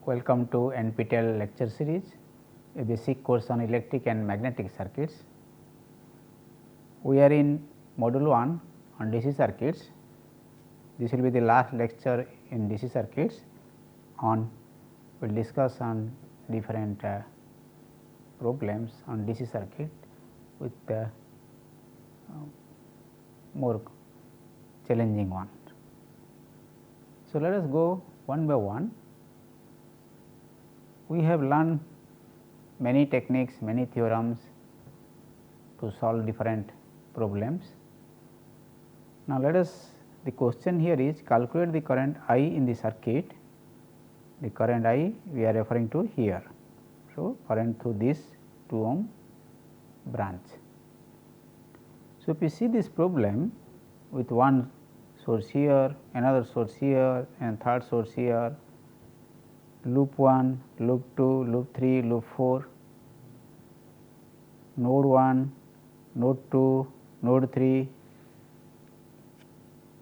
Welcome to NPTEL lecture series, a basic course on electric and magnetic circuits. We are in module 1 on DC circuits. This will be the last lecture in DC circuits. We will discuss on different problems on DC circuit with more challenging ones. So, let us go one by one. We have learned many techniques, many theorems to solve different problems. Now, let us, the question here is calculate the current I in the circuit. The current I we are referring to here. So, current through this 2 ohm branch. So, if you see this problem with one source here, another source here and third source here, loop 1, loop 2, loop 3, loop 4, node 1, node 2, node 3.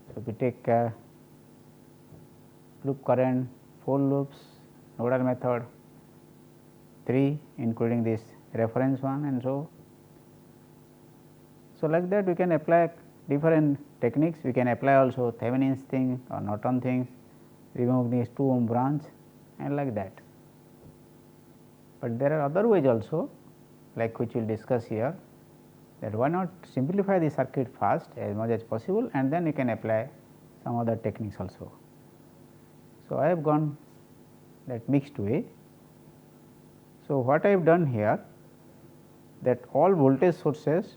So, we take loop current 4 loops, nodal method 3 including this reference one and so. So, like that we can apply different techniques, we can apply also Thevenin's thing or Norton things, remove this 2 ohm branch and like that. But there are other ways also, like which we will discuss here, that why not simplify the circuit first as much as possible and then you can apply some other techniques also. So, I have gone that mixed way. So, what I have done here, that all voltage sources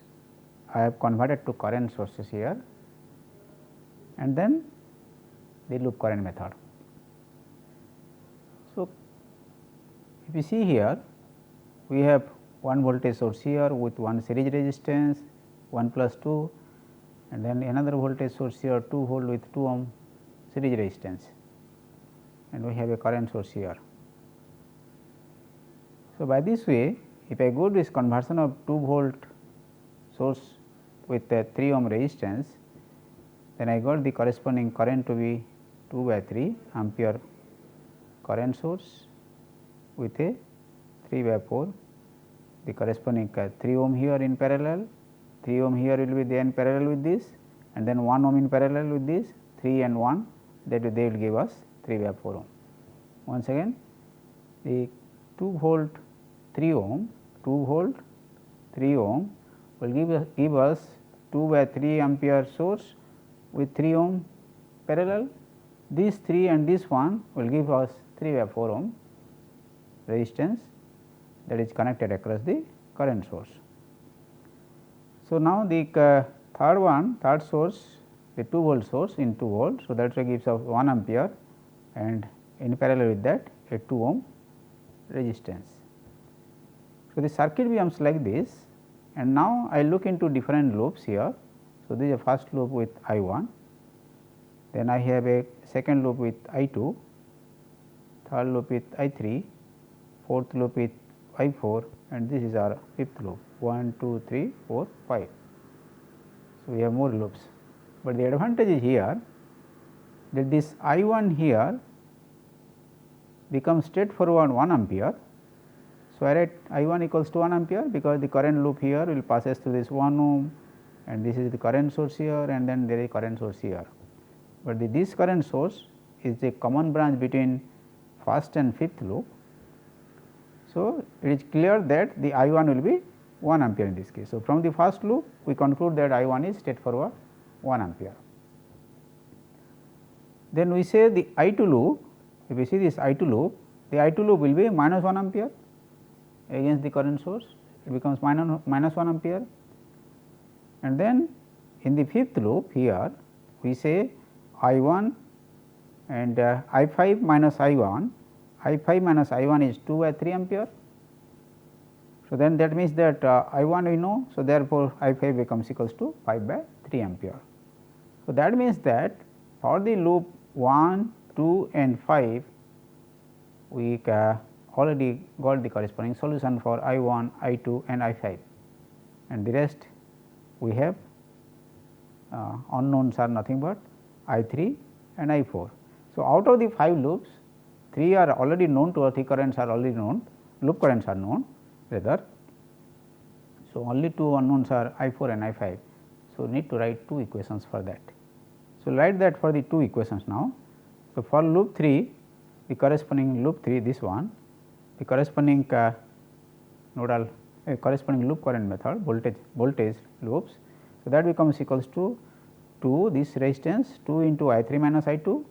I have converted to current sources here and then the loop current method. So, if you see here, we have one voltage source here with one series resistance 1 plus 2 and then another voltage source here 2 volt with 2 ohm series resistance and we have a current source here. So, by this way if I go to this conversion of 2 volt source with a 3 ohm resistance, then I got the corresponding current to be 2 by 3 ampere current source with a 3 by 4, the corresponding 3 ohm here in parallel, 3 ohm here will be there in parallel with this and then 1 ohm in parallel with this 3 and 1, that they will give us 3 by 4 ohm. Once again the 2 volt 3 ohm, 2 volt 3 ohm will give us 2 by 3 ampere source with 3 ohm parallel. This 3 and this one will give us 3 by 4 ohm resistance that is connected across the current source. So, now the third source, the 2 volt source in 2 volt. So, that gives us 1 ampere and in parallel with that a 2 ohm resistance. So, the circuit becomes like this and now I look into different loops here. So, this is a first loop with I 1, then I have a second loop with I 2, third loop with I 3, fourth loop with I 4 and this is our fifth loop 1, 2, 3, 4, 5. So, we have more loops, but the advantage is here that this I 1 here becomes straightforward 1 ampere. So, I write I 1 equals to 1 ampere because the current loop here will passes through this 1 ohm and this is the current source here and then there is current source here. But this current source is a common branch between first and fifth loop. So, it is clear that the I 1 will be 1 ampere in this case. So, from the first loop we conclude that I 1 is straightforward 1 ampere. Then we say the I 2 loop, if we see this I 2 loop, the I 2 loop will be minus 1 ampere against the current source, it becomes minus 1 ampere and then in the fifth loop here we say I 1 and I 5 minus I 1, I 5 minus I 1 is 2 by 3 ampere. So, then that means that I 1 we know. So, therefore, I 5 becomes equals to 5 by 3 ampere. So, that means that for the loop 1, 2 and 5 we already got the corresponding solution for I 1, I 2 and I 5 and the rest we have unknowns are nothing but I 3 and I 4. So, out of the 5 loops 3 are already known to us, 3 currents are already known, loop currents are known rather. So, only 2 unknowns are I 4 and I 5. So, need to write 2 equations for that. So, write that for the 2 equations now. So, for loop 3, the corresponding loop 3 this one, the corresponding nodal corresponding loop current method voltage loops. So, that becomes equals to 2 this resistance 2 into I 3 minus I 2,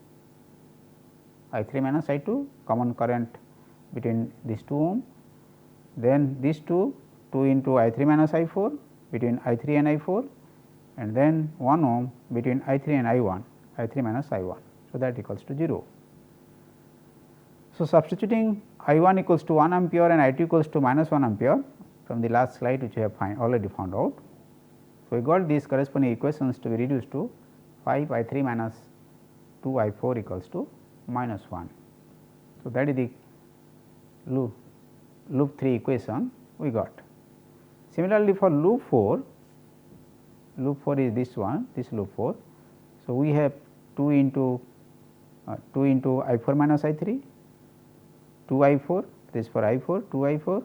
I 3 minus I 2 common current between these 2 ohm, then these 2 into I 3 minus I 4 between I 3 and I 4, and then 1 ohm between I 3 and I 1, I 3 minus I 1. So, that equals to 0. So, substituting I 1 equals to 1 ampere and I 2 equals to minus 1 ampere from the last slide which we have already found out. So, we got these corresponding equations to be reduced to 5 I 3 minus 2 I 4 equals to minus 1. So, that is the loop 3 equation we got. Similarly, for loop 4 is this one, this loop 4. So, we have 2 into I 4 minus I 3, 2 I 4, this for I 4, 2 I 4,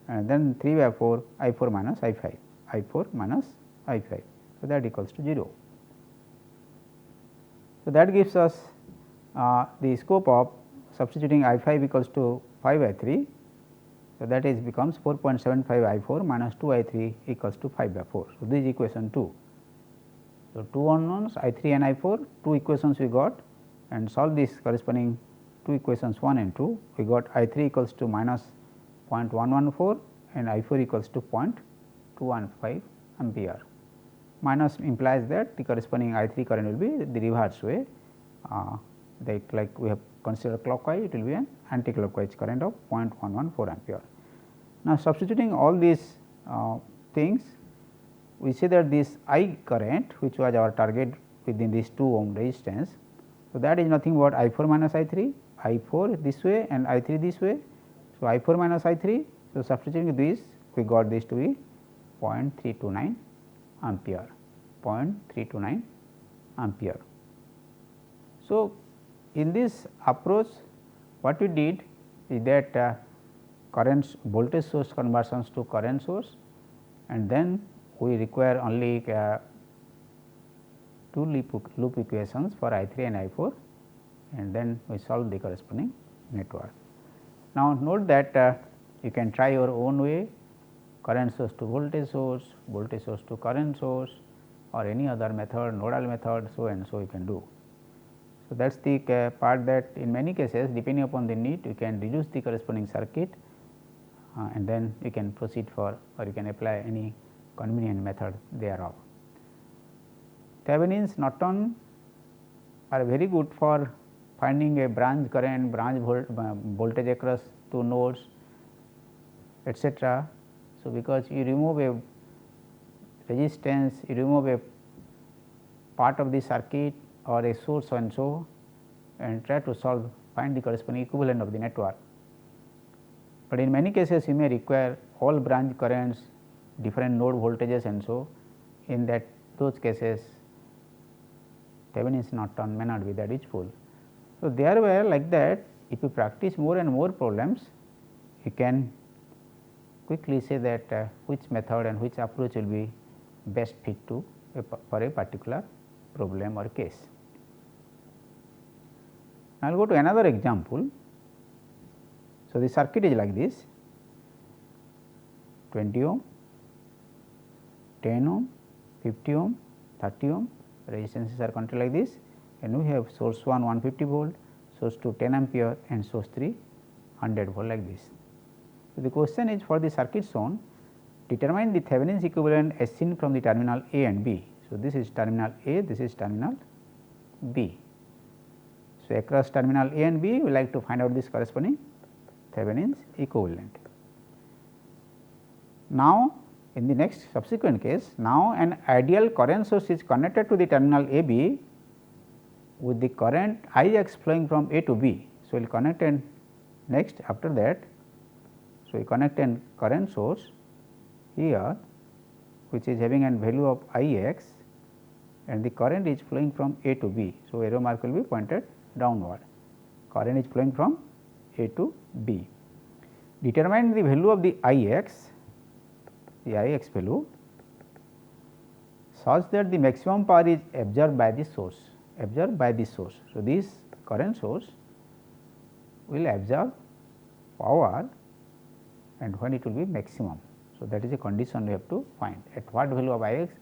and then 3 by 4 I 4 minus I 5, I 4 minus I 5. So, that equals to 0. So, that gives us the scope of substituting I 5 equals to 5 I 3. So, that is becomes 4.75 I 4 minus 2 I 3 equals to 5 by 4. So, this is equation 2. So, 2 unknowns I 3 and I 4, 2 equations we got, and solve this corresponding 2 equations 1 and 2. We got I 3 equals to minus 0.114 and I 4 equals to 0.215 ampere. Minus implies that the corresponding I 3 current will be the reverse way, like we have considered clockwise, it will be an anti-clockwise current of 0.114 ampere. Now, substituting all these things, we see that this I current which was our target within this 2 ohm resistance. So, that is nothing but I 4 minus I 3, I 4 this way and I 3 this way. So, I 4 minus I 3. So, substituting this we got this to be 0.329 ampere, 0.329 ampere. So, in this approach what we did is that current voltage source conversions to current source, and then we require only 2 loop equations for I 3 and I 4, and then we solve the corresponding network. Now, note that you can try your own way, current source to voltage source to current source, or any other method, nodal method, so and so you can do. So, that is the part that in many cases depending upon the need you can reduce the corresponding circuit and then you can proceed for, or you can apply any convenient method thereof. Thevenin's Norton are very good for finding a branch current, branch voltage across 2 nodes, etc. So, because you remove a resistance, you remove a part of the circuit or a source and so, and try to find the corresponding equivalent of the network. But in many cases you may require all branch currents, different node voltages and so, in those cases Thevenin's Norton may not be that useful. So, there were like that, if you practice more and more problems you can quickly say that which method and which approach will be best fit to for a particular problem or case. I will go to another example. So, the circuit is like this: 20 ohm, 10 ohm, 50 ohm, 30 ohm, resistances are connected like this, and we have source 1 150 volt, source 2 10 ampere and source 3 100 volt like this. So, the question is for the circuit shown, determine the Thevenin's equivalent as seen from the terminal A and B. So, this is terminal A, this is terminal B. So, across terminal A and B we like to find out this corresponding Thevenin's equivalent. Now, in the next subsequent case, now an ideal current source is connected to the terminal A B with the current I x flowing from A to B. So, we will connect and next after that. So, we connect a current source here which is having a value of I x, and the current is flowing from A to B. So, arrow mark will be pointed downward. Current is flowing from A to B. Determine the value of the Ix, the Ix value such that the maximum power is absorbed by the source, So, this current source will absorb power and when it will be maximum. So, that is a condition we have to find at what value of Ix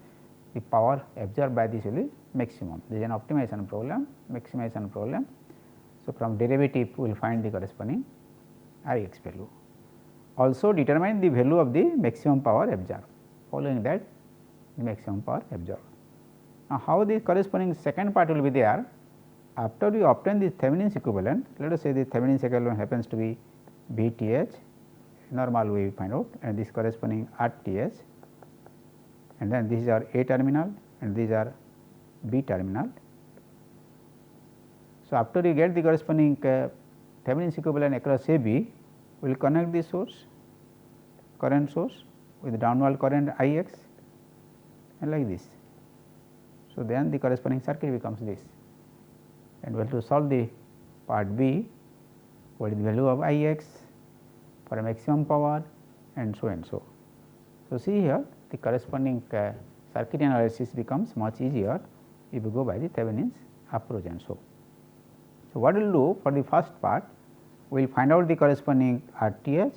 the power absorbed by this will be maximum. This is an optimization problem, maximization problem. So, from derivative we will find the corresponding Ix value. Also determine the value of the maximum power absorbed, following that the maximum power absorbed. Now, how the corresponding second part will be there? After we obtain the Thevenin's equivalent, let us say the Thevenin's equivalent happens to be Vth, normal way we find out, and this corresponding Rth, and then these are A terminal and these are B terminal. So, after we get the corresponding Thevenin's equivalent across AB, we will connect the source, current source with downward current Ix and like this. So, then the corresponding circuit becomes this, and we have to solve the part B, what is the value of Ix for a maximum power and so and so. So, see here the corresponding circuit analysis becomes much easier if you go by the Thevenin's approach and so. So, what we will do for the first part, we will find out the corresponding Rth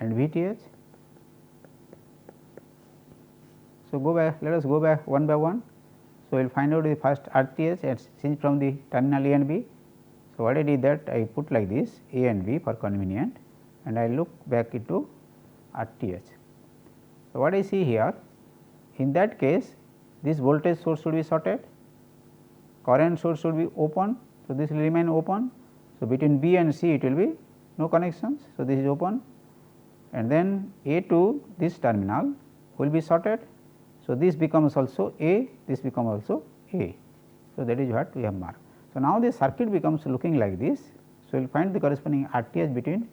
and Vth. So, let us go back one by one. So, we will find out the first Rth and since from the terminal A and B. So, what I did that I put like this A and B for convenient and I look back into Rth. So, what I see here, in that case this voltage source should be shorted, current source should be open. So, this will remain open. So, between B and C it will be no connections. So, this is open and then A to this terminal will be shorted. So, this becomes also A, this becomes also A. So, that is what we have marked. So, now the circuit becomes looking like this. So, we will find the corresponding Rth between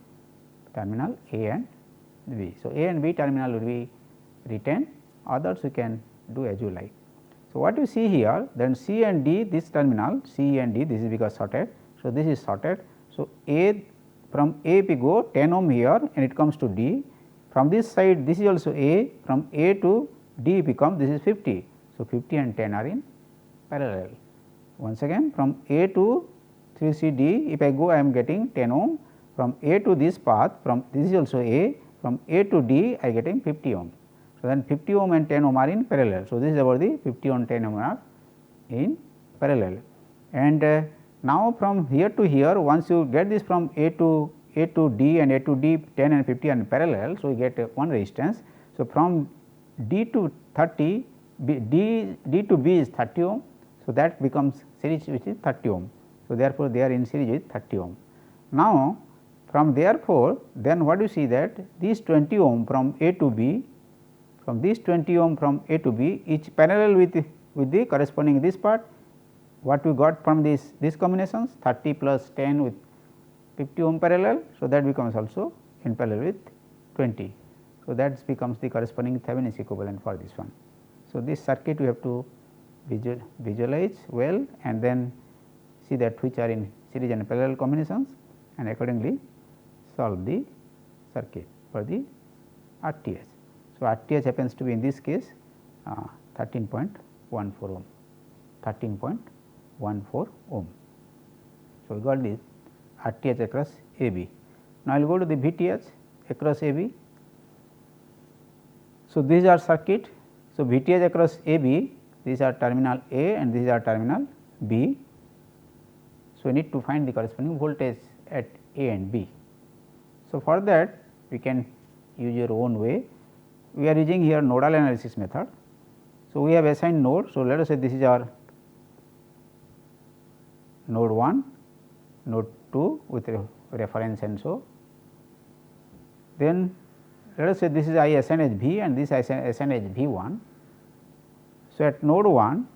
terminal A and B. So, A and B terminal will be retained, others we can do as you like. So, what you see here, then C and D, this terminal C and D, this is because shorted. So, this is shorted. So, A from A we go 10 ohm here and it comes to D. From this side this is also A, from A to D become this is 50. So, 50 and 10 are in parallel. Once again from A to 3C D, if I go I am getting 10 ohm, from A to this path, from this is also A, from A to D I getting 50 ohm. So, then 50 ohm and 10 ohm are in parallel. So, this is about the 50 ohm 10 ohm are in parallel. And now, from here to here, once you get this from A to D and A to D 10 and 50 are in parallel. So, you get one resistance. So, from D to 30, D to B is 30 ohm. So, that becomes series which is 30 ohm. So, therefore, they are in series with 30 ohm. Now, from therefore, then what you see that these 20 ohm from A to B, from this 20 ohm from A to B each parallel with the corresponding this part, what we got from these combinations 30 plus 10 with 50 ohm parallel. So, that becomes also in parallel with 20. So, that becomes the corresponding Thevenin's equivalent for this one. So, this circuit we have to visualize well and then see that which are in series and parallel combinations and accordingly solve the circuit for the Rth. So, Rth happens to be in this case 13.14 ohm, 13.14 ohm. So, we got this Rth across AB. Now, I will go to the Vth across AB. So, these are circuit. So, Vth across AB, these are terminal A and these are terminal B. So, we need to find the corresponding voltage at A and B. So, for that we can use your own way. We are using here nodal analysis method. So, we have assigned node. So, let us say this is our node 1, node 2 with reference and so. Then let us say this is I assign as V and this I assign as V 1. So, at node 1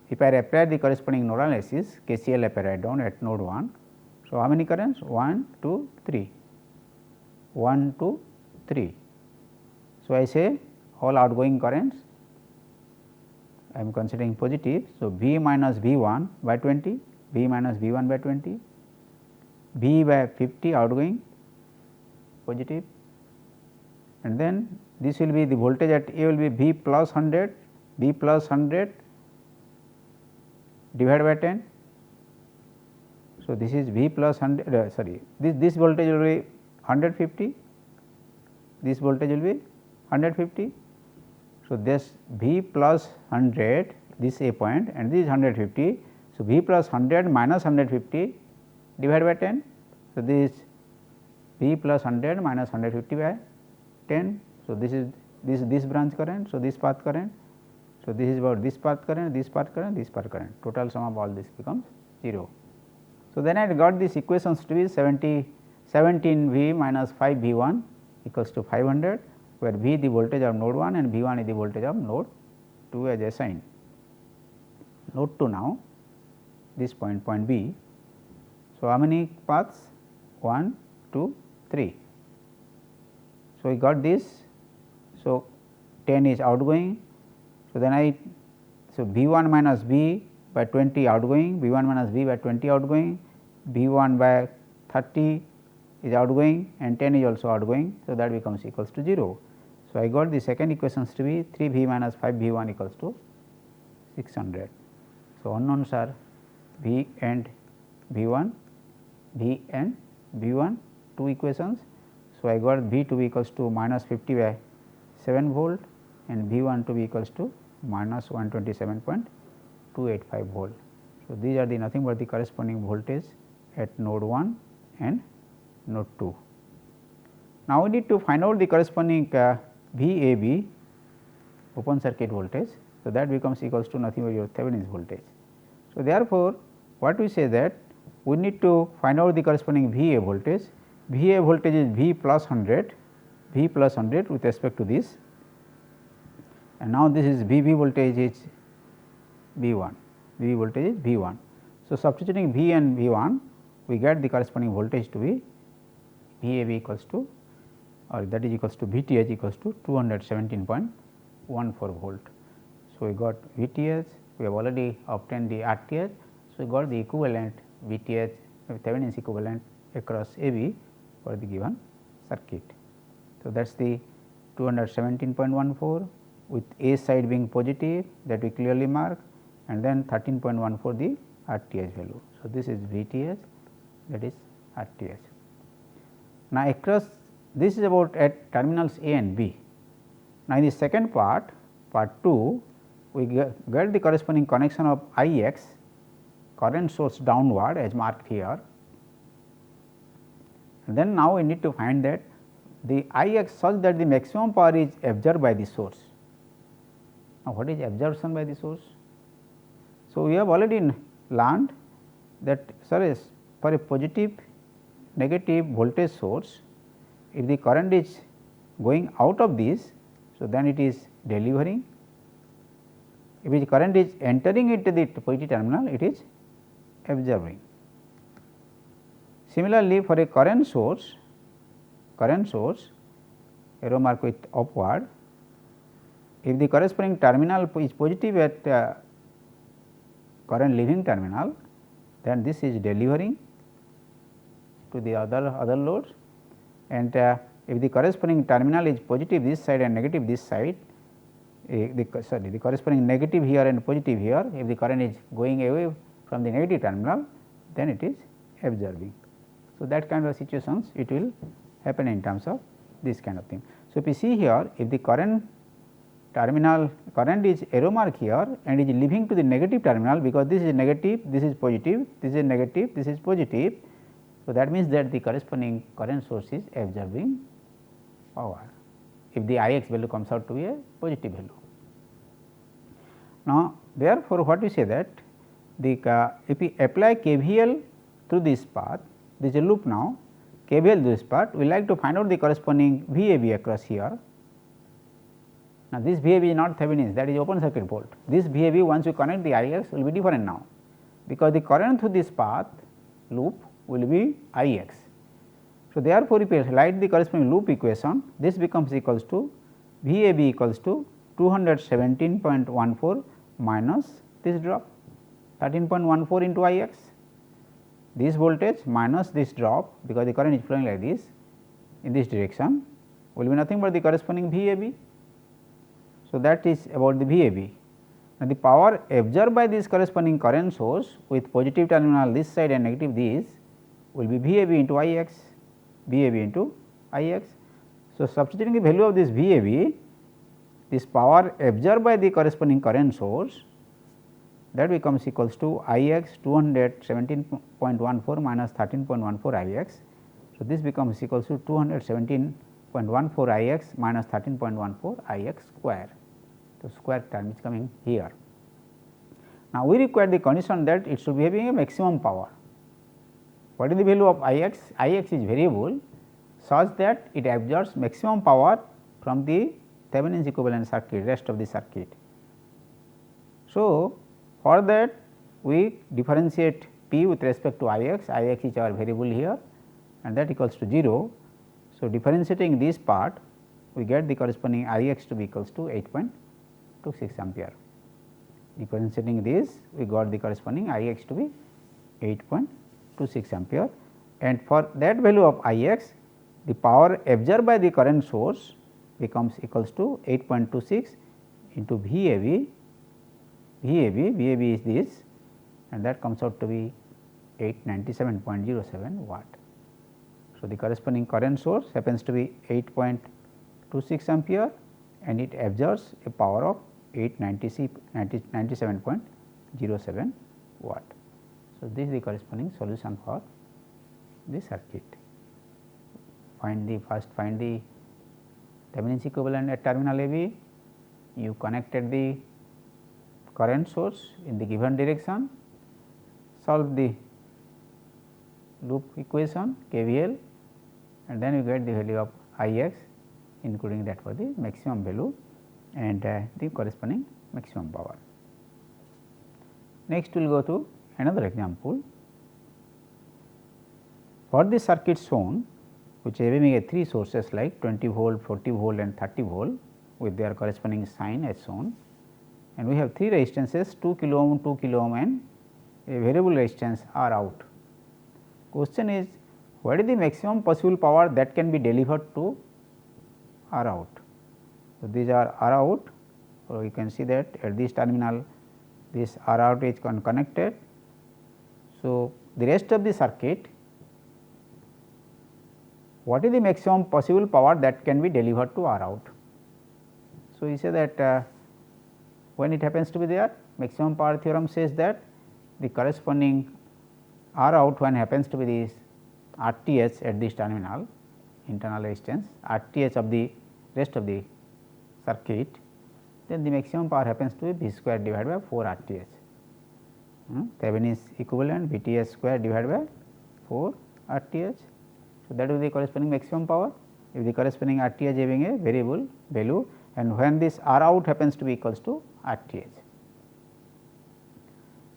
if I apply the corresponding nodal analysis KCL if I write down at node 1. So, how many currents 1, 2, 3, 1, 2, 3. So, I say all outgoing currents I am considering positive. So, V minus V 1 by 20, V minus V 1 by 20, V by 50 outgoing positive, and then this will be the voltage at A will be V plus 100, V plus 100 divided by 10. So, this is V plus 100 sorry this voltage will be 150, this voltage will be 150. So, this V plus 100 this A point and this is 150. So, V plus 100 minus 150 divided by 10. So, this V plus 100 minus 150 by 10. So, this is this branch current. So, this path current. So, this is about this path current, this path current, this path current, total sum of all this becomes 0. So, then I got these equations to be 17 V minus 5 V 1 equals to 500, where V the voltage of node 1 and V 1 is the voltage of node 2 as assigned. Node 2 now, this point B. So, how many paths? 1, 2, 3. So, we got this. So, 10 is outgoing. So, then V 1 minus V by 20 outgoing, V 1 minus V by 20 outgoing, V 1 by 30 is outgoing and 10 is also outgoing. So, that becomes equals to 0. So, I got the second equations to be 3 V minus 5 V 1 equals to 600. So, unknowns are V and V 1, V and V 1, 2 equations. So, I got V to be equals to minus 50 by 7 volt and V 1 to be equals to minus 127.285 volt. So, these are the nothing but the corresponding voltage at node 1 and node 2. Now, we need to find out the corresponding VAB open circuit voltage. So, that becomes equals to nothing but your Thevenin's voltage. So, therefore, what we say that we need to find out the corresponding VA voltage. VA voltage is V plus 100, V plus 100 with respect to this, and now this is VB voltage is V 1, VB voltage is V 1. So, substituting V and V 1, we get the corresponding voltage to be VAB equals to, or that is equals to VTH equals to 217.14 volt. So, we got VTH, we have already obtained the RTH. So, we got the equivalent VTH, Thevenin's equivalent across AB for the given circuit. So, that is the 217.14 with A side being positive, that we clearly mark, and then 13.14 the RTH value. So, this is VTH, that is RTH. Now, across this is about at terminals A and B. Now, in the second part 2, we get the corresponding connection of IX, current source downward as marked here. And then now, we need to find that the IX such that the maximum power is absorbed by the source. Now, what is absorption by the source? So, we have already learned that for a positive negative voltage source, if the current is going out of this, so then it is delivering. If the current is entering into the positive terminal, it is absorbing. Similarly, for a current source, arrow mark with upward, if the corresponding terminal is positive at current leaving terminal, then this is delivering to the other loads, and if the corresponding terminal is positive this side and negative this side, the corresponding negative here and positive here, if the current is going away from the negative terminal, then it is absorbing. So, that kind of situations it will happen in terms of this kind of thing. So, if you see here, if the current is arrow mark here and is leaving to the negative terminal, because this is negative, this is positive, this is negative, this is positive. So, that means that the corresponding current source is absorbing power, if the Ix value comes out to be a positive value. Now, therefore, what we say that the if we apply KVL through this path, this is a loop now, KVL through this path, we like to find out the corresponding VAB across here. Now, this VAB is not Thevenin's, that is open circuit volt. This VAB, once you connect the Ix, will be different now, because the current through this path loop will be Ix. So, therefore, if you write the corresponding loop equation, this becomes equals to VAB equals to 217.14 minus this drop 13.14 into Ix. this voltage minus this drop, because the current is flowing like this in this direction, will be nothing but the corresponding VAB. So, that is about the VAB. Now, the power absorbed by this corresponding current source with positive terminal this side and negative this will be VAB into Ix, VAB into Ix. So, substituting the value of this VAB, this power absorbed by the corresponding current source, that becomes equals to Ix 217.14 minus 13.14 Ix. So, this becomes equals to 217.14 Ix minus 13.14 Ix square. So, square term is coming here. Now, we require the condition that it should be having a maximum power. What is the value of Ix? Ix is variable such that it absorbs maximum power from the Thevenin's equivalent circuit, rest of the circuit. So, for that we differentiate P with respect to Ix, Ix is our variable here and that equals to 0. So, differentiating this part we get the corresponding Ix to be equals to 8.26 ampere. Differentiating this we got the corresponding Ix to be 8.26 ampere, and for that value of Ix the power absorbed by the current source becomes equals to 8.26 into VAB. VAB is this and that comes out to be 897.07 watt. So, the corresponding current source happens to be 8.26 ampere and it absorbs a power of 897.07 watt. So, this is the corresponding solution for this circuit. Find the Thevenin's equivalent at terminal AB, you connected the current source in the given direction, solve the loop equation KVL and then you get the value of Ix including that for the maximum value and the corresponding maximum power. Next we will go to another example. For the circuit shown which having a 3 sources like 20 volt, 40 volt and 30 volt with their corresponding sign as shown, and we have 3 resistances 2 kilo ohm, 2 kilo ohm and a variable resistance R out. Question is, what is the maximum possible power that can be delivered to R out? So, these are R out. So, you can see that at this terminal this R out is connected. So, the rest of the circuit, what is the maximum possible power that can be delivered to R out? So, you say that when it happens to be there, maximum power theorem says that the corresponding R out when happens to be this RTH at this terminal, internal resistance RTH of the rest of the circuit, then the maximum power happens to be V square divided by 4 RTH. Thevenin's equivalent VTH square divided by 4 RTH. So, that is the corresponding maximum power if the corresponding RTH having a variable value and when this R out happens to be equals to RTH.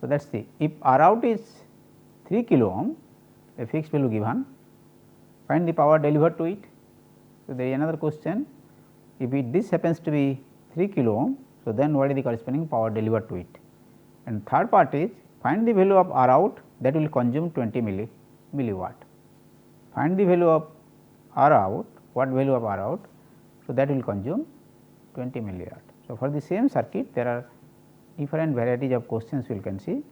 So, that is the, if R out is 3 kilo ohm, a fixed value given, find the power delivered to it. So, there is another question, if this happens to be 3 kilo ohm, so then what is the corresponding power delivered to it, and third part is find the value of R out that will consume 20 milliwatt. Find the value of R out, what value of R out, so that will consume 20 milliwatt. So, for the same circuit there are different varieties of questions we can see,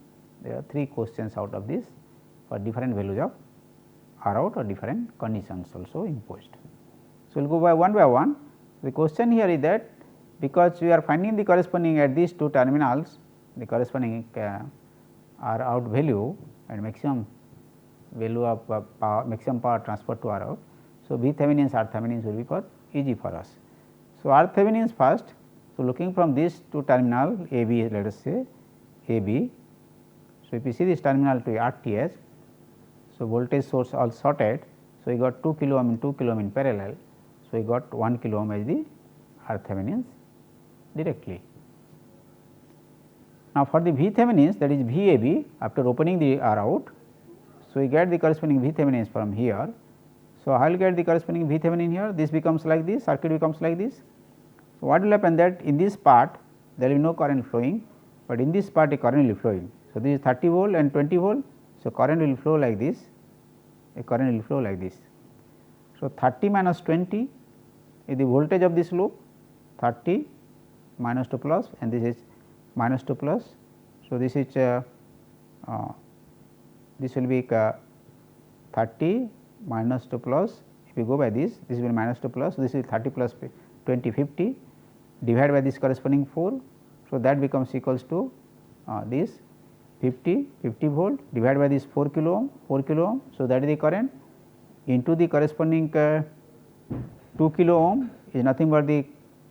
there are 3 questions out of this for different values of R out or different conditions also imposed. So, we will go by one. The question here is that because we are finding the corresponding at these 2 terminals the corresponding R out value and maximum value of maximum power transferred to R out. So, V Thevenins R Thevenins will be for easy for us. So, R Thevenins first. So, looking from these 2 terminal AB, let us say AB. So, if you see this terminal to RTH, so voltage source all sorted. So, we got 2 kilo ohm and 2 kilo ohm in parallel. So, we got 1 kilo ohm as the R Thevenins directly. Now, for the V Thevenins, that is VAB after opening the R out. So, we get the corresponding V Thevenins from here. So, I will get the corresponding V Thevenin here, this becomes like this, circuit becomes like this. So, what will happen that in this part there will be no current flowing, but in this part a current will be flowing. So, this is 30 volt and 20 volt. So, current will flow like this, a current will flow like this. So, 30 minus 20 is the voltage of this loop, 30 minus 2 plus, and this is minus 2 plus. So, this is this will be 30 minus 2 plus. If you go by this will be minus 2 plus, this is 30 plus 20 50 divided by this corresponding 4. So, that becomes equals to this 50 volt divided by this 4 kilo ohm. So, that is the current into the corresponding 2 kilo ohm is nothing but the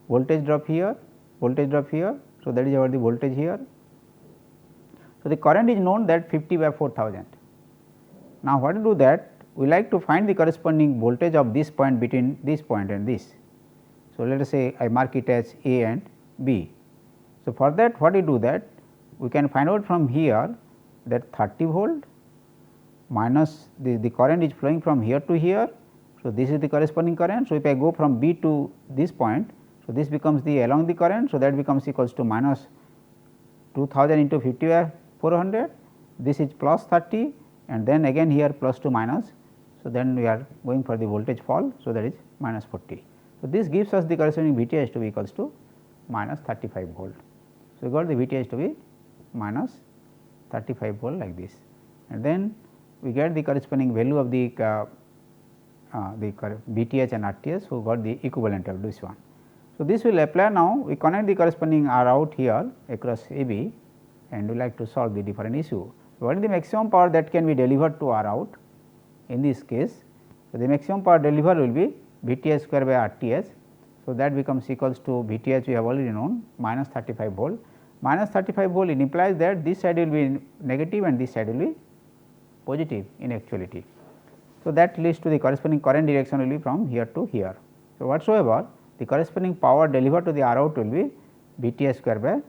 voltage drop here. So, that is our the voltage here. So, the current is known that 50 by 4000. Now, what to do that? We like to find the corresponding voltage of this point between this point and this. So, let us say I mark it as A and B. So, for that what we do that? We can find out from here that 30 volt minus the current is flowing from here to here. So, this is the corresponding current. So, if I go from B to this point, so this becomes the along the current. So, that becomes equals to minus 2000 into 50 by 400, this is plus 30 and then again here plus to minus. So, then we are going for the voltage fall. So, that is minus 40. So, this gives us the corresponding VTH to be equals to minus 35 volt. So, we got the VTH to be minus 35 volt like this, and then we get the corresponding value of the VTH and RTH. So, got the equivalent of this one. So, this will apply now. We connect the corresponding R out here across AB and we like to solve the different issue. So, what is the maximum power that can be delivered to R out in this case? So, the maximum power delivered will be VTH square by RTH. So, that becomes equals to VTH we have already known minus 35 volt. Minus 35 volt, it implies that this side will be negative and this side will be positive in actuality. So, that leads to the corresponding current direction will be from here to here. So, whatsoever the corresponding power delivered to the R out will be VTH square by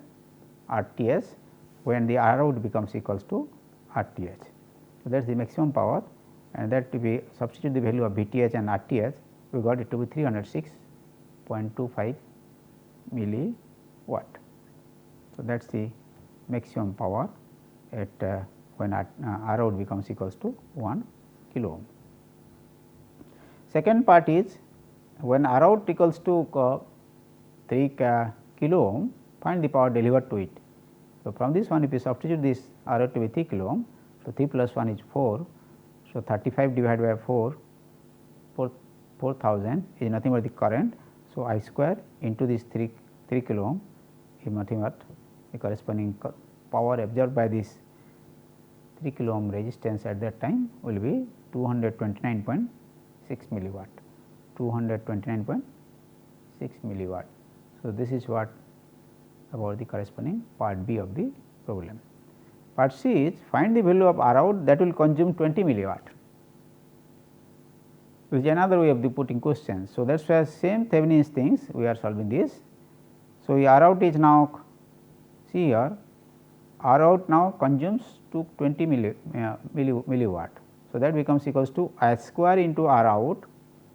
RTH when the R out becomes equals to RTH. So, that is the maximum power, and that to be substitute the value of VTH and RTH, we got it to be 306.25 milliwatt. So, that is the maximum power at when R out becomes equals to 1 kilo ohm. Second part is when R out equals to 3 kilo ohm, find the power delivered to it. So, from this one if you substitute this R out to be 3 kilo ohm, so 3 plus 1 is 4. So, 35 divided by 4000 is nothing but the current. So, I square into this 3 kilo ohm is nothing but the corresponding power absorbed by this 3 kilo ohm resistance at that time will be 229.6 milliwatt, 229.6 milliwatt. So, this is what about the corresponding part B of the problem. Part C is find the value of R out that will consume 20 milliwatt, which is another way of the putting questions. So, that is why same Thevenin's things we are solving this. So, R out is now, see here, R out now consumes to 20 milliwatt. So, that becomes equals to I square into R out,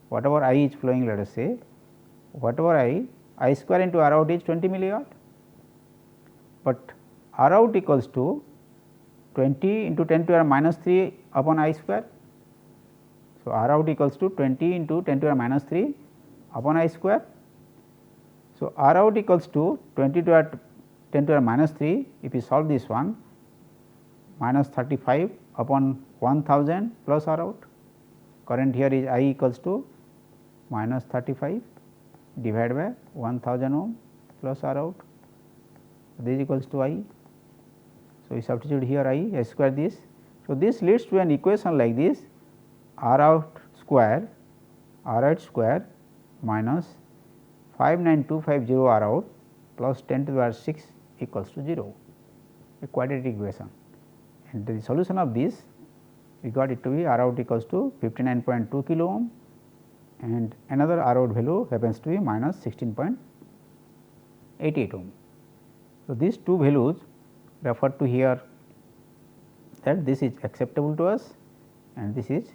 whatever I is flowing, let us say, whatever I square into R out is 20 milliwatt, but R out equals to 20 into 10 to the power minus 3 upon I square. So, R out equals to 20 into 10 to the power minus 3 upon I square. So, R out equals to 20 to the 10 to the power minus 3, if you solve this one, minus 35 upon 1000 plus R out. Current here is I equals to minus 35 divided by 1000 ohm plus R out, this is equals to I. So, we substitute here I square this. So, this leads to an equation like this, R out square minus 59250 R out plus 10 to the power 6 equals to 0, a quadratic equation, and the solution of this we got it to be R out equals to 59.2 kilo ohm and another R out value happens to be minus 16.88 ohm. So, these two values refer to here that this is acceptable to us and this is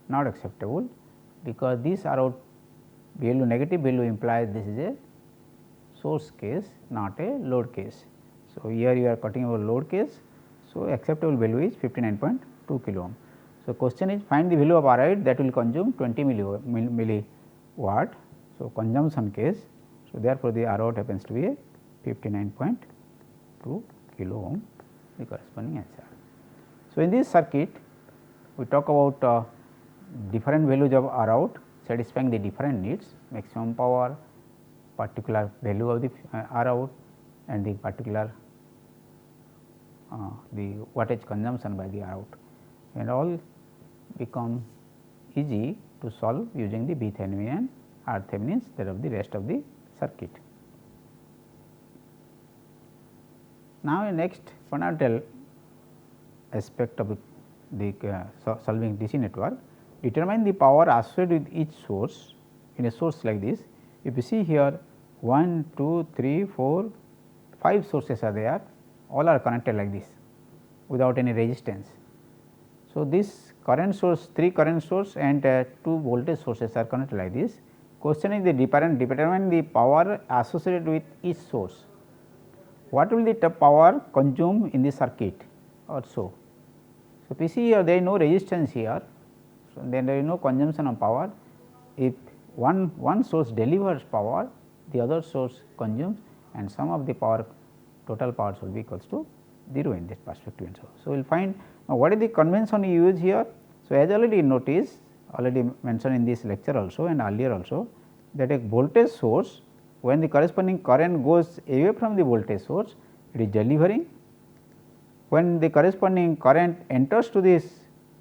not acceptable, because this R out value, negative value, implies this is a source case, not a load case. So, here you are cutting over load case. So, acceptable value is 59.88 2 kilo ohm. So, question is find the value of R8 that will consume 20 milliwatt. So, consumption case. So, therefore, the R out happens to be a 59.2 kilo ohm, the corresponding answer. So, in this circuit we talk about different values of R out satisfying the different needs, maximum power, particular value of the R out and the particular the wattage consumption by the R out, and all become easy to solve using the V Thevenin and R Thevenin that of the rest of the circuit. Now, next fundamental aspect of solving DC network, determine the power associated with each source. In a source like this, if you see here 1, 2, 3, 4, 5 sources are there, all are connected like this without any resistance. So, this current source, 3 current source and 2 voltage sources are connected like this. Question is the determine the power associated with each source. What will the power consumed in the circuit or so. So, if you see here there is no resistance here, so then there is no consumption of power. If one source delivers power, the other source consumes, and sum of the power total power will be equals to 0 in this perspective and so. So, we will find now what is the convention we use here. So, as already noticed, already mentioned in this lecture also and earlier also, that a voltage source, when the corresponding current goes away from the voltage source, it is delivering. When the corresponding current enters to this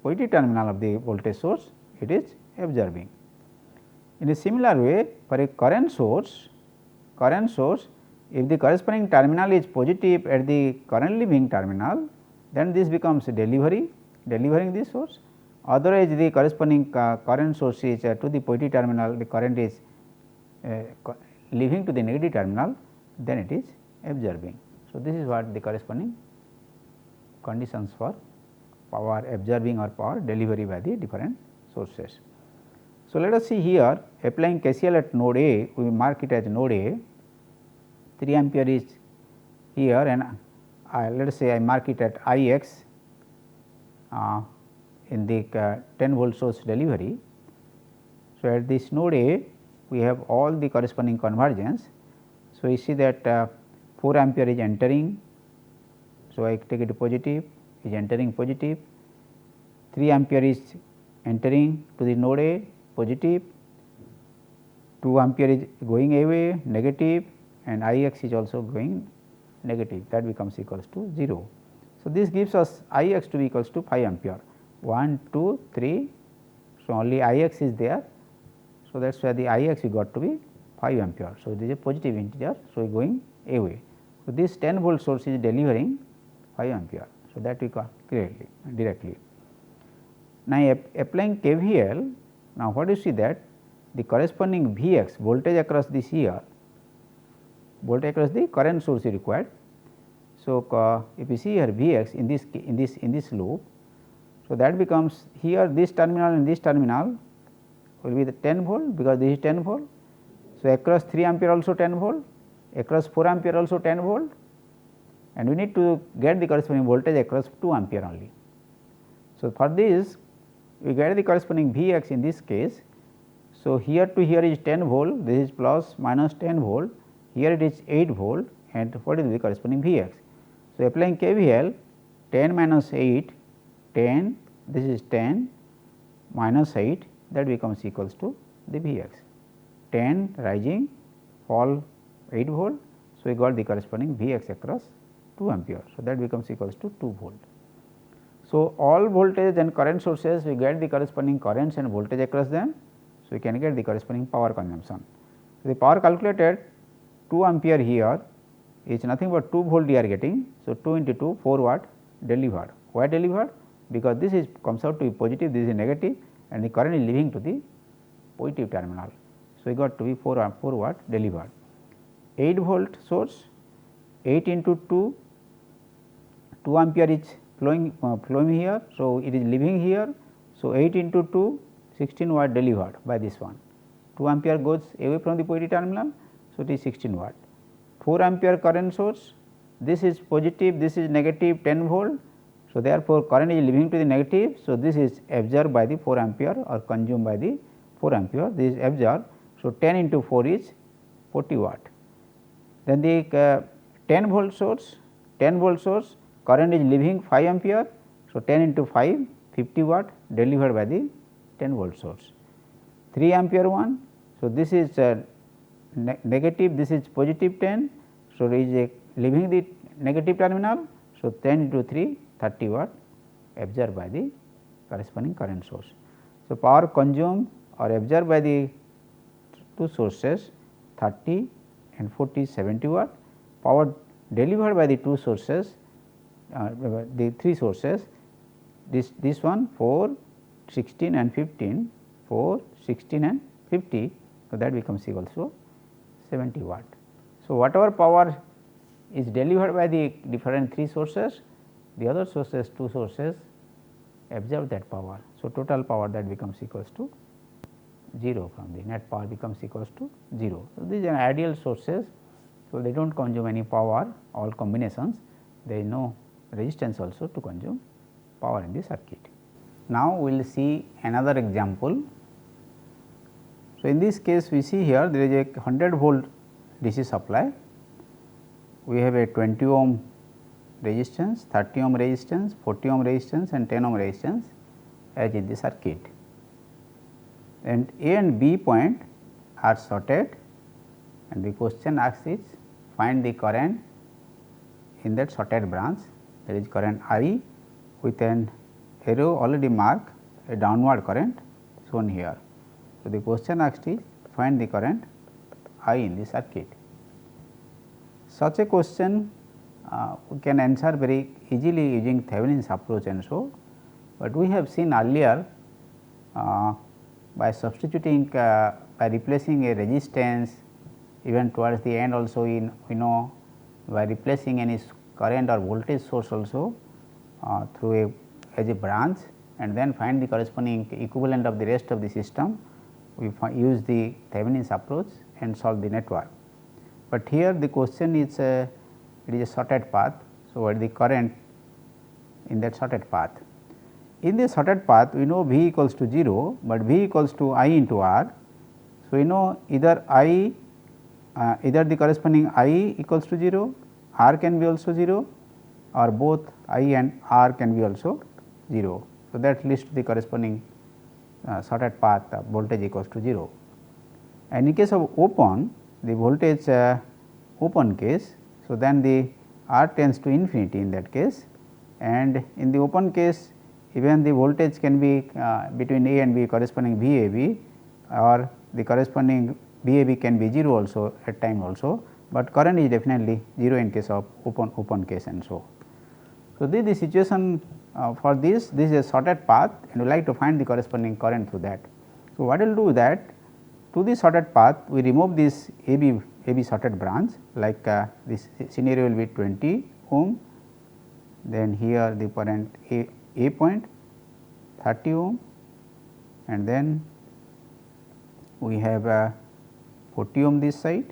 positive terminal of the voltage source, it is absorbing. In a similar way, for a current source, if the corresponding terminal is positive at the current leaving terminal, then this becomes delivering this source. Otherwise, the corresponding current source is to the positive terminal, the current is leaving to the negative terminal, then it is absorbing. So, this is what the corresponding conditions for power absorbing or power delivery by the different sources. So, let us see here applying KCL at node A, we mark it as node A, 3 ampere is here, and let us say I mark it at I x in the 10 volt source delivery. So, at this node A we have all the corresponding convergence. So, you see that 4 ampere is entering. So, I take it positive, is entering positive, 3 ampere is entering to the node A positive, 2 ampere is going away negative, and I x is also going negative, that becomes equals to 0. So, this gives us I x to be equals to 5 ampere, 1, 2, 3. So, only I x is there. So, that is why the I x we got to be 5 ampere. So, this is a positive integer. So, going away. So, this 10 volt source is delivering 5 ampere. So, that we got clearly directly. Now, applying KVL, now what you see that the corresponding V x voltage across this here, voltage across the current source is required. So, if you see here V x in this loop, so that becomes here this terminal and this terminal will be the 10 volt, because this is 10 volt. So, across 3 ampere also 10 volt, across 4 ampere also 10 volt, and we need to get the corresponding voltage across 2 ampere only. So, for this we get the corresponding V x in this case. So, here to here is 10 volt, this is plus minus 10 volt, here it is 8 volt, and what is the corresponding V x. So, applying KVL 10 minus 8, 10, this is 10 minus 8, that becomes equals to the V x, 10 rising, fall 8 volt. So, we got the corresponding V x across 2 ampere. So, that becomes equals to 2 volt. So, all voltage and current sources we get the corresponding currents and voltage across them. So, we can get the corresponding power consumption. So, the power calculated 2 ampere here is nothing but 2 volt we are getting. So, 2 into 2 4 watt delivered. Why delivered? Because this is comes out to be positive, this is negative, and the current is leaving to the positive terminal. So, we got to be 4 watt delivered. 8 volt source, 8 into 2, 2 ampere is flowing here. So, it is leaving here. So, 8 into 2, 16 watt delivered by this one. 2 ampere goes away from the positive terminal. So, it is 16 watt. 4 ampere current source, this is positive, this is negative 10 volt. So, therefore, current is leaving to the negative. So, this is absorbed by the 4 ampere or consumed by the 4 ampere, this is absorbed. So, 10 into 4 is 40 watt. Then the 10 volt source, current is leaving 5 ampere. So, 10 into 5 50 watt delivered by the 10 volt source. 3 ampere one. So, this is negative, this is positive 10. So, it is leaving the negative terminal. So, 10 into 3 30 watt absorbed by the corresponding current source. So, power consumed or absorbed by the two sources 30 and 40 70 watt, power delivered by the two sources the three sources, this one 4, 16 and 15, 4, 16 and 50. So, that becomes equals to 70 watt. So, whatever power is delivered by the different three sources, the other sources, two sources absorb that power. So, total power that becomes equals to 0, from the net power becomes equals to 0. So, these are ideal sources. So, they do not consume any power, all combinations, there is no resistance also to consume power in the circuit. Now, we will see another example. So, in this case we see here there is a 100 volt DC supply, we have a 20 ohm resistance, 30 ohm resistance, 40 ohm resistance and 10 ohm resistance as in the circuit, and A and B point are shorted, and the question asks is find the current in that shorted branch. There is current I with an arrow already marked, a downward current shown here. So, the question asked is find the current I in the circuit. Such a question we can answer very easily using Thevenin's approach and so, but we have seen earlier by substituting by replacing a resistance, even towards the end also we know by replacing any current or voltage source also through as a branch, and then find the corresponding equivalent of the rest of the system, we use the Thevenin's approach and solve the network. But here the question is it is a shorted path. So, what is the current in that shorted path? In this shorted path we know V equals to 0, but V equals to I into R. So, we know either I either the corresponding I equals to 0, R can be also 0, or both I and R can be also 0. So, that leads to the corresponding shorted path voltage equals to 0. And in case of open, the voltage open case, so then the R tends to infinity in that case, and in the open case even the voltage can be between A and B corresponding VAB, or the corresponding VAB can be 0 also at time also, but current is definitely 0 in case of open case and so. So, this is the situation for this is a shorted path, and we like to find the corresponding current through that. So, what we will do that to this shorted path we remove this AB shorted branch, like this scenario will be 20 ohm, then here the current A point 30 ohm, and then we have 40 ohm this side,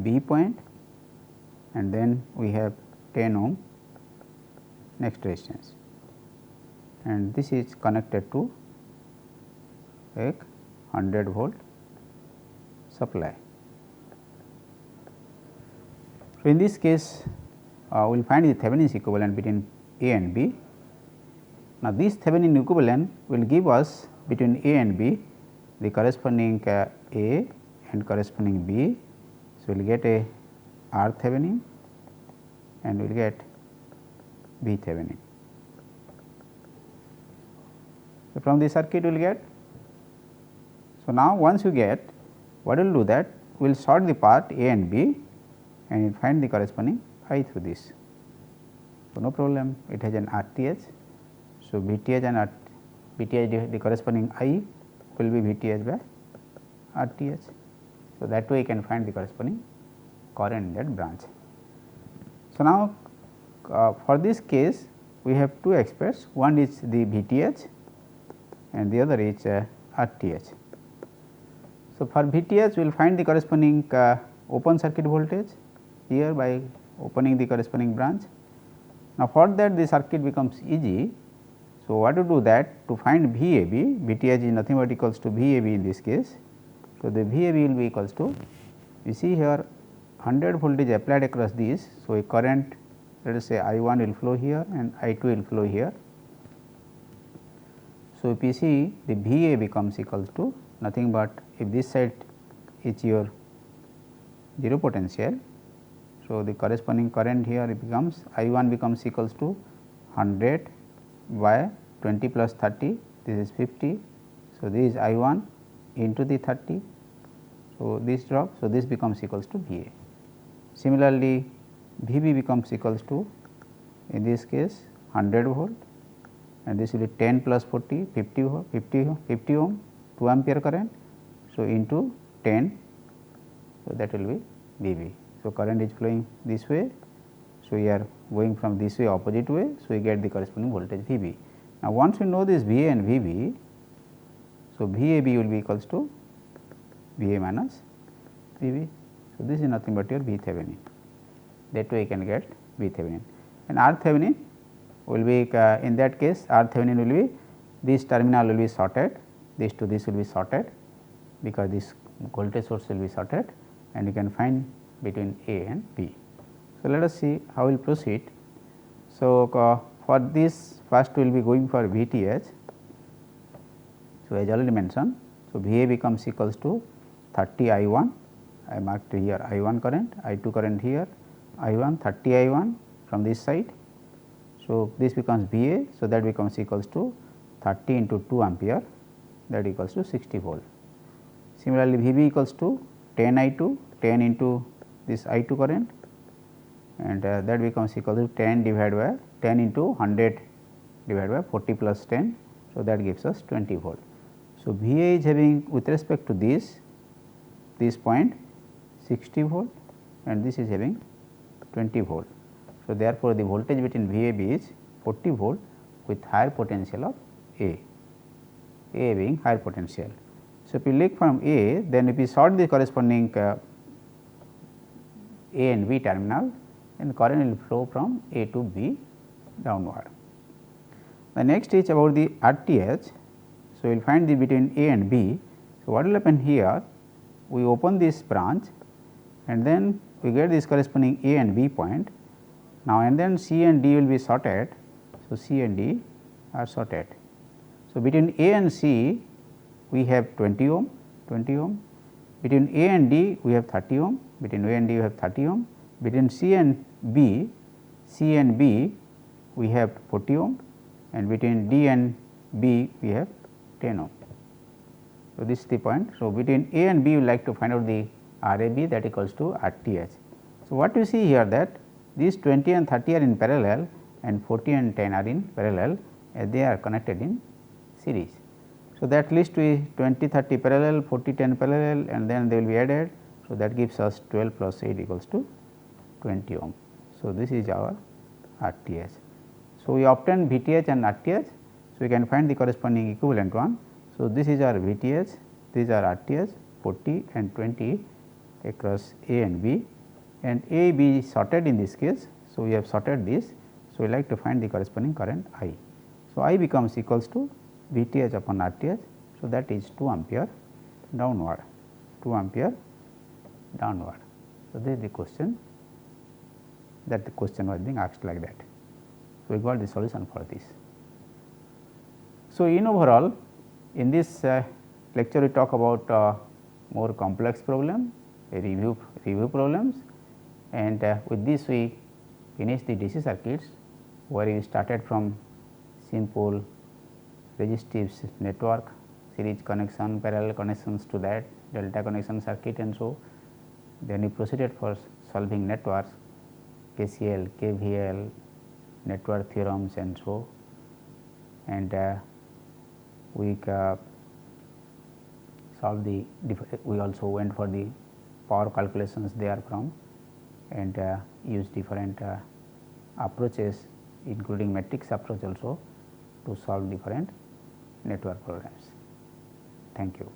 B point, and then we have 10 ohm next resistance, and this is connected to a 100 volt supply. So, in this case we will find the Thevenin's equivalent between A and B. Now, this Thevenin equivalent will give us between A and B the corresponding A and corresponding B. So, we will get a R Thevenin and we will get B Thevenin. So, from the circuit we will get. So, now once you get, what we will do that we will sort the part A and B and find the corresponding I through this. So, no problem, it has an RTH. So, VTH and VTH the corresponding I will be VTH by RTH. So, that way you can find the corresponding current in that branch. So, now for this case we have two experts, one is the VTH and the other is RTH. So, for VTH we will find the corresponding open circuit voltage here by opening the corresponding branch, Now, for that the circuit becomes easy. So, what to do that to find VAB, VTH is nothing but equals to VAB in this case. So, the VAB will be equals to, you see here 100 voltage applied across this. So, a current, let us say I1 will flow here and I2 will flow here. So, if you see the VA becomes equals to nothing but, if this side is your 0 potential. So, the corresponding current here it becomes I1 becomes equals to 100 by 20 plus 30, this is 50. So, this is I1 into the 30. So, this drop, so this becomes equals to VA. Similarly, VB becomes equals to, in this case 100 volt, and this will be 10 plus 40, 50 ohm, 2 ampere current. So, into 10, so that will be VB. So, current is flowing this way. So, we are going from this way opposite way. So, we get the corresponding voltage VB. Now, once we know this VA and VB, so VAB will be equals to VA minus VB. So, this is nothing but your V Thevenin, that way you can get V Thevenin, and R Thevenin will be in that case R Thevenin will be, this terminal will be shorted, this to this will be shorted, because this voltage source will be shorted, and you can find between A and B. So, let us see how we will proceed. So, for this first we will be going for VTH. So, as already mentioned, so VA becomes equals to 30 I1, I marked here I1 current, I2 current here, I1 30 I1 from this side. So, this becomes VA. So, that becomes equals to 30 into 2 ampere, that equals to 60 volt. Similarly, VB equals to 10 I2, 10 into this I2 current, and that becomes equal to 10 divided by 10 into 100 divided by 40 plus 10. So, that gives us 20 volt. So, VA is having with respect to this point 60 volt, and this is having 20 volt. So, therefore, the voltage between VAB is 40 volt with higher potential of A being higher potential. So, if you look from A, then if you short the corresponding A and B terminal, then current will flow from A to B downward. The next is about the RTH. So, we will find the between A and B. So, what will happen here? We open this branch and then we get this corresponding A and B point. Now, and then C and D will be shorted. So, C and D are shorted. So, between A and C we have 20 ohm, between A and D we have 30 ohm, between A and D we have 30 ohm, between C and B we have 40 ohm, and between D and B we have 10 ohm. So, this is the point. So, between A and B we like to find out the RAB, that equals to RTH. So, what we see here that these 20 and 30 are in parallel and 40 and 10 are in parallel, as they are connected in series. So, that leads to 20 30 parallel, 40 10 parallel, and then they will be added. So, that gives us 12 plus 8 equals to 20 ohm. So, this is our RTH. So, we obtain VTH and RTH. So, we can find the corresponding equivalent one. So, this is our VTH, these are RTH 40 and 20 across A and B, and A, B is sorted in this case. So, we have sorted this. So, we like to find the corresponding current I. So, I becomes equals to VTH upon RTH. So, that is 2 ampere downward, 2 ampere downward. So, this is the question, that the question was being asked like that. So, we got the solution for this. So, in overall, in this lecture we talk about more complex problem, review problems, and with this we finish the DC circuits, where we started from simple resistive network, series connection, parallel connections to that, delta connection circuit, and so then we proceeded for solving networks, KCL, KVL, network theorems, and so, and we solved the we also went for the power calculations there from, and used different approaches, including matrix approach also, to solve different network programs. Thank you.